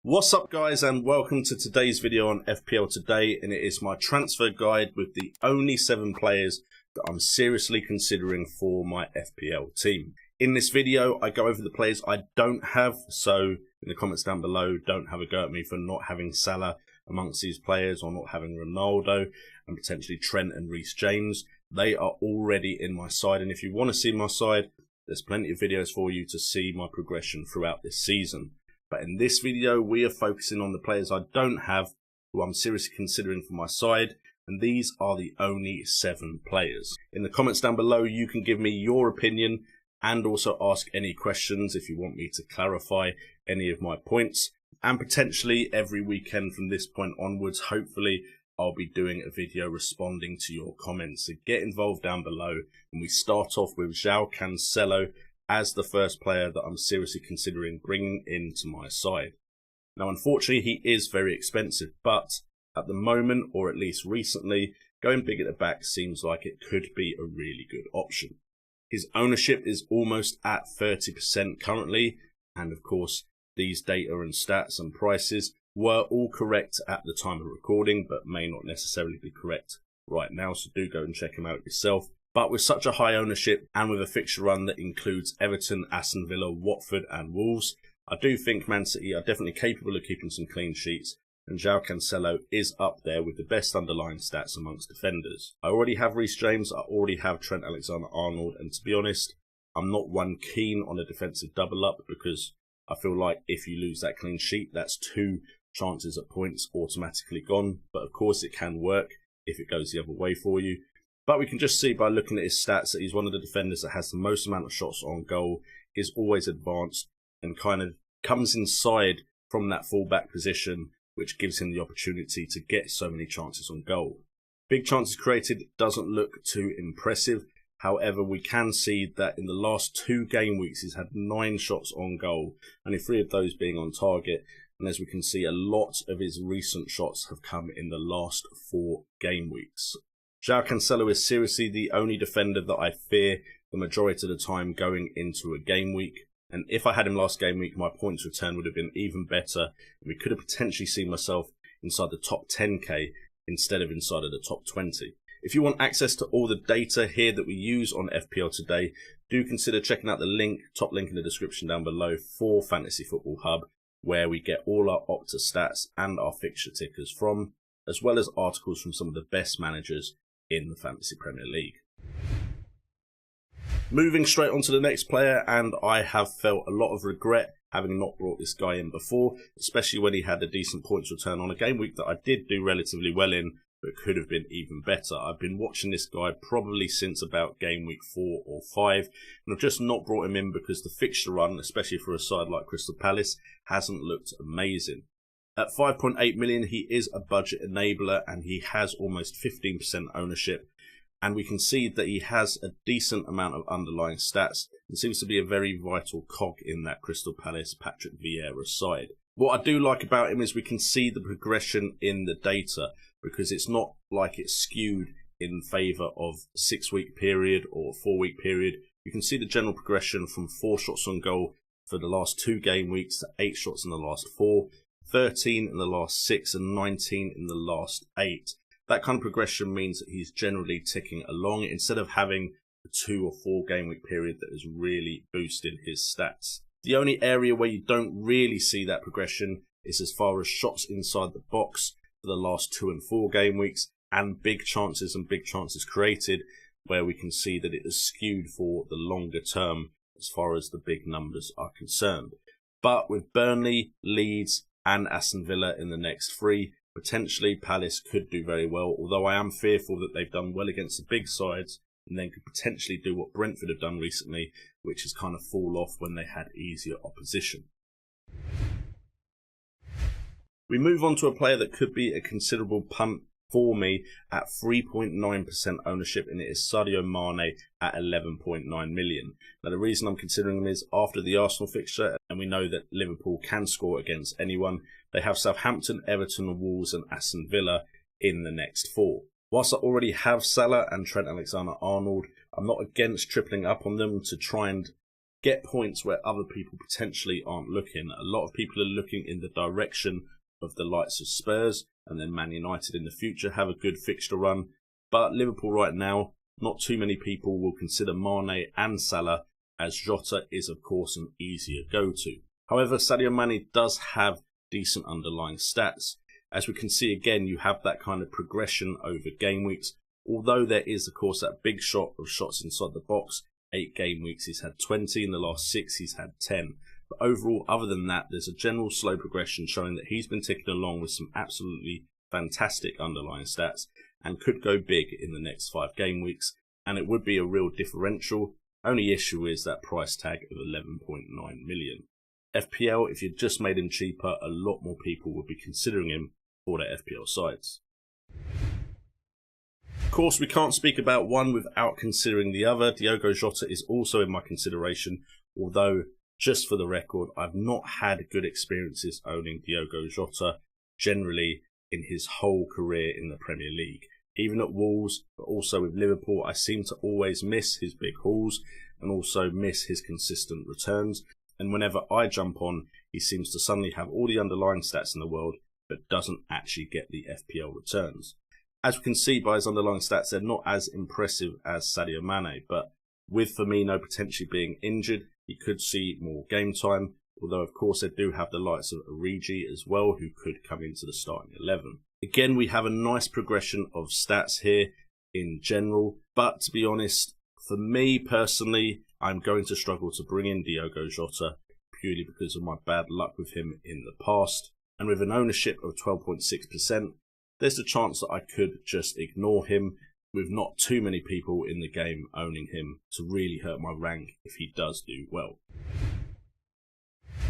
What's up guys, and welcome to today's video on FPL Today, and it is my transfer guide with the only 7 players that I'm seriously considering for my FPL team. In this video I go over the players I don't have, so in the comments down below don't have a go at me for not having Salah amongst these players or not having Ronaldo and potentially Trent and Reece James. They are already in my side, and if you want to see my side, there's plenty of videos for you to see my progression throughout this season. But in this video, we are focusing on the players I don't have, who I'm seriously considering for my side, and these are the only 7 players. In the comments down below, you can give me your opinion and also ask any questions if you want me to clarify any of my points. And potentially every weekend from this point onwards, hopefully, I'll be doing a video responding to your comments. So get involved down below, and we start off with João Cancelo as the first player that I'm seriously considering bringing into my side. Now, unfortunately, he is very expensive, but at the moment, or at least recently, going big at the back seems like it could be a really good option. His ownership is almost at 30% currently, and of course, these data and stats and prices were all correct at the time of recording, but may not necessarily be correct right now, so do go and check him out yourself. But with such a high ownership and with a fixture run that includes Everton, Aston Villa, Watford and Wolves, I do think Man City are definitely capable of keeping some clean sheets, and João Cancelo is up there with the best underlying stats amongst defenders. I already have Reece James, I already have Trent Alexander-Arnold, and to be honest, I'm not one keen on a defensive double up, because I feel like if you lose that clean sheet, that's 2 chances at points automatically gone. But of course it can work if it goes the other way for you. But we can just see by looking at his stats that he's one of the defenders that has the most amount of shots on goal, is always advanced, and kind of comes inside from that fullback position, which gives him the opportunity to get so many chances on goal. Big chances created doesn't look too impressive. However, we can see that in the last 2 game weeks, he's had 9 shots on goal, only 3 of those being on target. And as we can see, a lot of his recent shots have come in the last 4 game weeks. João Cancelo is seriously the only defender that I fear the majority of the time going into a game week. And if I had him last game week, my points return would have been even better. And we could have potentially seen myself inside the top 10k instead of inside of the top 20. If you want access to all the data here that we use on FPL Today, do consider checking out the top link in the description down below for Fantasy Football Hub, where we get all our Opta stats and our fixture tickers from, as well as articles from some of the best managers in the Fantasy Premier League. Moving straight on to the next player, and I have felt a lot of regret having not brought this guy in before, especially when he had a decent points return on a game week that I did do relatively well in, but could have been even better. I've been watching this guy probably since about game week 4 or 5, and I've just not brought him in because the fixture run, especially for a side like Crystal Palace, hasn't looked amazing. At 5.8 million, he is a budget enabler, and he has almost 15% ownership. And we can see that he has a decent amount of underlying stats and seems to be a very vital cog in that Crystal Palace Patrick Vieira side. What I do like about him is we can see the progression in the data, because it's not like it's skewed in favour of 6-week period or 4-week period. You can see the general progression from 4 shots on goal for the last 2 game weeks to 8 shots in the last 4, 13 in the last 6 and 19 in the last 8. That kind of progression means that he's generally ticking along instead of having a 2 or 4 game week period that has really boosted his stats. The only area where you don't really see that progression is as far as shots inside the box for the last 2 and 4 game weeks, and big chances created, where we can see that it is skewed for the longer term as far as the big numbers are concerned. But with Burnley, Leeds and Aston Villa in the next 3, potentially Palace could do very well, although I am fearful that they've done well against the big sides and then could potentially do what Brentford have done recently, which is kind of fall off when they had easier opposition. We move on to a player that could be a considerable punt for me at 3.9% ownership, and it is Sadio Mane at 11.9 million. Now, the reason I'm considering him is after the Arsenal fixture, and we know that Liverpool can score against anyone, they have Southampton, Everton, Wolves and Aston Villa in the next 4. Whilst I already have Salah and Trent Alexander-Arnold, I'm not against tripling up on them to try and get points where other people potentially aren't looking. A lot of people are looking in the direction of the likes of Spurs, and then Man United in the future have a good fixture run. But Liverpool right now, not too many people will consider Mane and Salah, as Jota is of course an easier go-to. However, Sadio Mane does have decent underlying stats. As we can see again, you have that kind of progression over game weeks, although there is of course that big shot of shots inside the box. 8 game weeks he's had 20, in the last 6 he's had 10. But overall, other than that, there's a general slow progression showing that he's been ticking along with some absolutely fantastic underlying stats and could go big in the next 5 game weeks, and it would be a real differential. Only issue is that price tag of 11.9 million. FPL, if you'd just made him cheaper, a lot more people would be considering him for their FPL sides. Of course, we can't speak about one without considering the other. Diogo Jota is also in my consideration, although, just for the record, I've not had good experiences owning Diogo Jota generally in his whole career in the Premier League. Even at Wolves, but also with Liverpool, I seem to always miss his big hauls and also miss his consistent returns. And whenever I jump on, he seems to suddenly have all the underlying stats in the world, but doesn't actually get the FPL returns. As we can see by his underlying stats, they're not as impressive as Sadio Mane, but with Firmino potentially being injured, he could see more game time, although of course they do have the likes of Origi as well, who could come into the starting 11. Again, we have a nice progression of stats here in general, but to be honest, for me personally, I'm going to struggle to bring in Diogo Jota purely because of my bad luck with him in the past. And with an ownership of 12.6%, there's a chance that I could just ignore him, with not too many people in the game owning him to really hurt my rank if he does do well.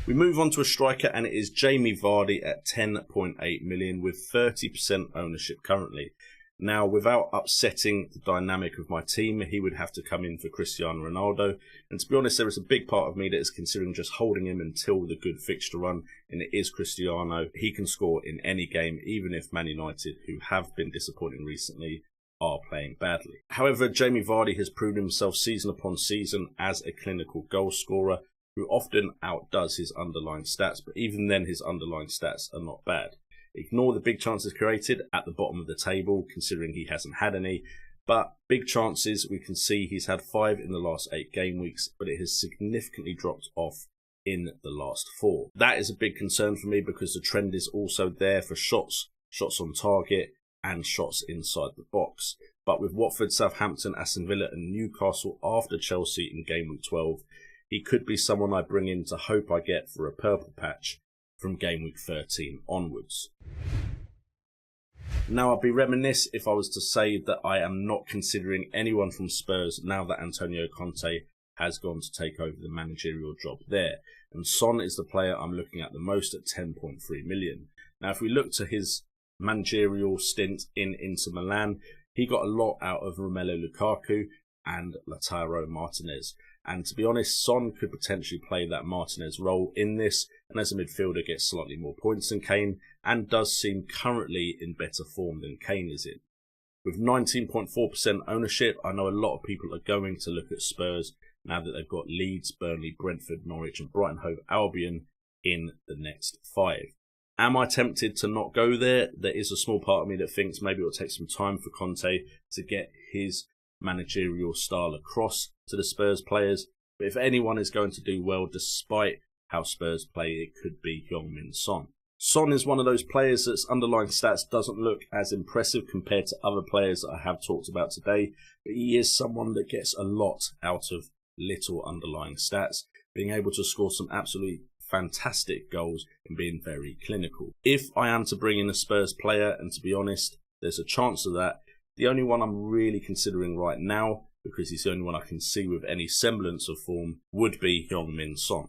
We move on to a striker, and it is Jamie Vardy at 10.8 million with 30% ownership currently. Now, without upsetting the dynamic of my team, he would have to come in for Cristiano Ronaldo. And to be honest, there is a big part of me that is considering just holding him until the good fixture run, and it is Cristiano. He can score in any game, even if Man United, who have been disappointing recently, are playing badly. However, Jamie Vardy has proven himself season upon season as a clinical goal scorer, who often outdoes his underlying stats, but even then his underlying stats are not bad. Ignore the big chances created at the bottom of the table, considering he hasn't had any. But big chances, we can see he's had 5 in the last 8 game weeks, but it has significantly dropped off in the last 4. That is a big concern for me because the trend is also there for shots on target, and shots inside the box. But with Watford, Southampton, Aston Villa and Newcastle after Chelsea in Gameweek 12, he could be someone I bring in to hope I get for a purple patch from Gameweek 13 onwards. Now, I'd be remiss if I was to say that I am not considering anyone from Spurs now that Antonio Conte has gone to take over the managerial job there. And Son is the player I'm looking at the most at 10.3 million. Now, if we look to his managerial stint in Inter Milan, he got a lot out of Romelu Lukaku and Lautaro Martinez. And to be honest, Son could potentially play that Martinez role in this, and as a midfielder gets slightly more points than Kane, and does seem currently in better form than Kane is in. With 19.4% ownership, I know a lot of people are going to look at Spurs now that they've got Leeds, Burnley, Brentford, Norwich and Brighton Hove Albion in the next 5. Am I tempted to not go there? There is a small part of me that thinks maybe it'll take some time for Conte to get his managerial style across to the Spurs players. But if anyone is going to do well despite how Spurs play, it could be HeungMin Son. Son is one of those players that's underlying stats doesn't look as impressive compared to other players that I have talked about today, but he is someone that gets a lot out of little underlying stats, being able to score some absolutely fantastic goals and being very clinical. If I am to bring in a Spurs player, and to be honest, there's a chance of that, the only one I'm really considering right now, because he's the only one I can see with any semblance of form, would be HeungMin Son.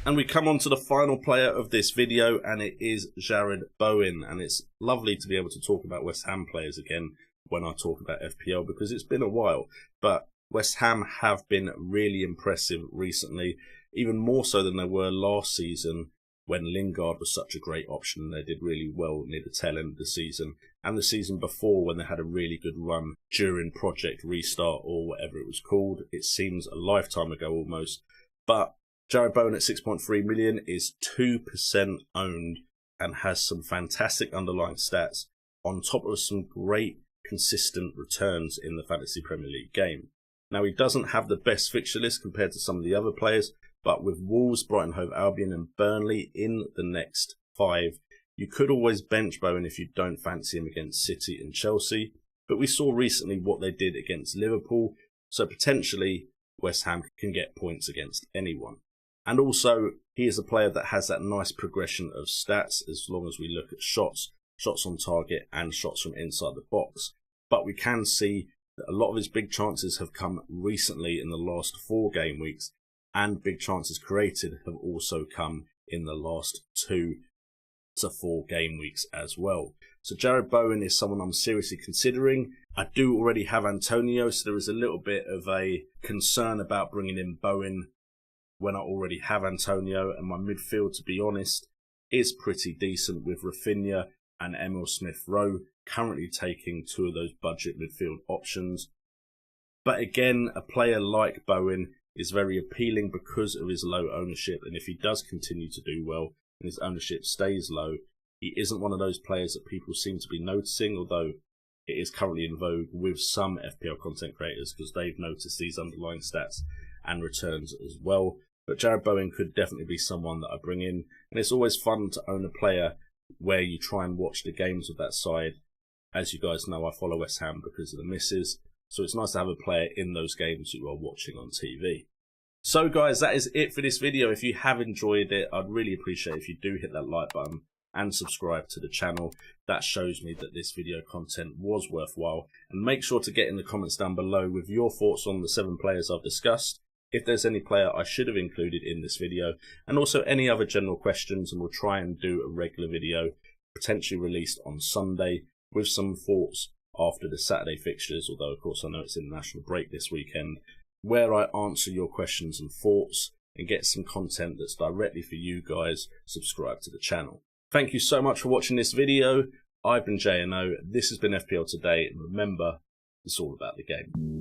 And we come on to the final player of this video, and it is Jarrod Bowen. And it's lovely to be able to talk about West Ham players again when I talk about FPL, because it's been a while. But West Ham have been really impressive recently, even more so than they were last season when Lingard was such a great option and they did really well near the tail end of the season. and the season before when they had a really good run during Project Restart or whatever it was called. It seems a lifetime ago almost. But Jared Bowen at 6.3 million is 2% owned and has some fantastic underlying stats on top of some great consistent returns in the Fantasy Premier League game. Now, he doesn't have the best fixture list compared to some of the other players, but with Wolves, Brighton Hove Albion and Burnley in the next 5, you could always bench Bowen if you don't fancy him against City and Chelsea. But we saw recently what they did against Liverpool, so potentially West Ham can get points against anyone. And also, he is a player that has that nice progression of stats as long as we look at shots on target and shots from inside the box. But we can see that a lot of his big chances have come recently in the last 4 game weeks, and big chances created have also come in the last 2 to 4 game weeks as well. So Jared Bowen is someone I'm seriously considering. I do already have Antonio, so there is a little bit of a concern about bringing in Bowen when I already have Antonio, and my midfield, to be honest, is pretty decent with Rafinha and Emil Smith-Rowe currently taking 2 of those budget midfield options. But again, a player like Bowen is very appealing because of his low ownership, and if he does continue to do well and his ownership stays low, he isn't one of those players that people seem to be noticing, although it is currently in vogue with some FPL content creators because they've noticed these underlying stats and returns as well. But Jared Bowen could definitely be someone that I bring in, and it's always fun to own a player where you try and watch the games of that side. As you guys know, I follow West Ham because of the misses, so it's nice to have a player in those games you are watching on TV. So guys, that is it for this video. If you have enjoyed it, I'd really appreciate if you do hit that like button and subscribe to the channel. That shows me that this video content was worthwhile. And make sure to get in the comments down below with your thoughts on the 7 players I've discussed, if there's any player I should have included in this video, and also any other general questions, and we'll try and do a regular video potentially released on Sunday with some thoughts after the Saturday fixtures, although of course I know it's international break this weekend, where I answer your questions and thoughts and get some content that's directly for you guys. Subscribe to the channel. Thank you so much for watching this video. I've been JNO, this has been FPL Today, and remember, it's all about the game.